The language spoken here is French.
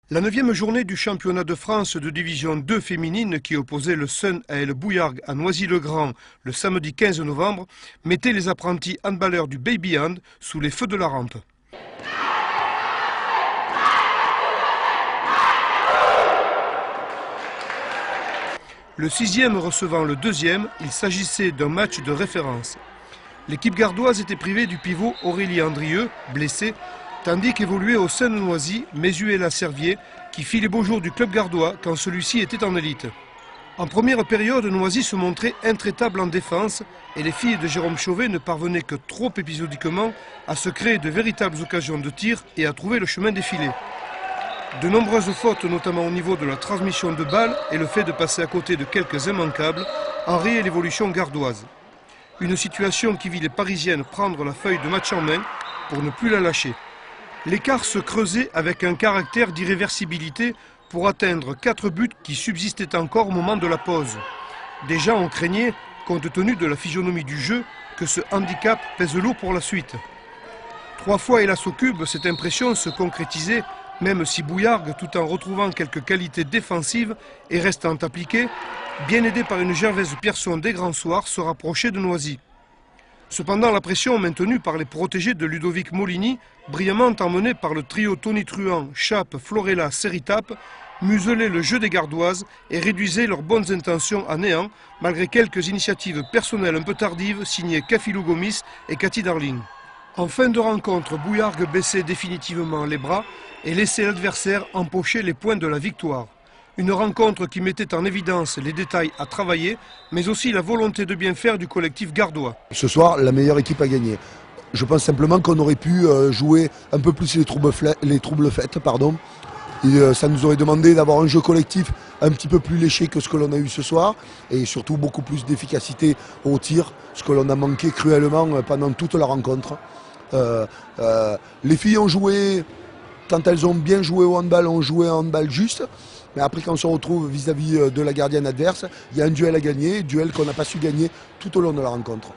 La 9e journée du championnat de France de division 2 féminine qui opposait le Sun à El Bouillargues à Noisy-le-Grand le samedi 15 novembre mettait les apprentis handballeurs du Baby Hand sous les feux de la rampe. Le 6e recevant le 2e, il s'agissait d'un match de référence. L'équipe gardoise était privée du pivot Aurélie Andrieux, blessé, tandis qu'évoluait au sein de Noisy Mesuela Servier, qui fit les beaux jours du club gardois quand celui-ci était en élite. En première période, Noisy se montrait intraitable en défense et les filles de Jérôme Chauvet ne parvenaient que trop épisodiquement à se créer de véritables occasions de tir et à trouver le chemin des filets. De nombreuses fautes, notamment au niveau de la transmission de balles et le fait de passer à côté de quelques immanquables, enrayaient l'évolution gardoise. Une situation qui vit les Parisiennes prendre la feuille de match en main pour ne plus la lâcher. L'écart se creusait avec un caractère d'irréversibilité pour atteindre 4 buts qui subsistaient encore au moment de la pause. Déjà on craignait, compte tenu de la physionomie du jeu, que ce handicap pèse lourd pour la suite. 3 fois hélas au cube, cette impression se concrétisait, même si Bouillargues, tout en retrouvant quelques qualités défensives et restant appliqué, bien aidé par une Gervaise Pierson des grands soirs, se rapprochait de Noisy. Cependant, la pression maintenue par les protégés de Ludovic Molini, brillamment emmenée par le trio Tony Truant, Chape, Florella, Seritap, muselait le jeu des gardoises et réduisait leurs bonnes intentions à néant, malgré quelques initiatives personnelles un peu tardives signées Kafilou Gomis et Cathy Darling. En fin de rencontre, Bouillargues baissait définitivement les bras et laissait l'adversaire empocher les points de la victoire. Une rencontre qui mettait en évidence les détails à travailler, mais aussi la volonté de bien faire du collectif gardois. Ce soir, la meilleure équipe a gagné. Je pense simplement qu'on aurait pu jouer un peu plus les troubles faits. Et, ça nous aurait demandé d'avoir un jeu collectif un petit peu plus léché que ce que l'on a eu ce soir et surtout beaucoup plus d'efficacité au tir, ce que l'on a manqué cruellement pendant toute la rencontre. Les filles ont joué, quand elles ont bien joué au handball, ont joué un handball juste. Mais après, quand on se retrouve vis-à-vis de la gardienne adverse, il y a un duel à gagner, duel qu'on n'a pas su gagner tout au long de la rencontre.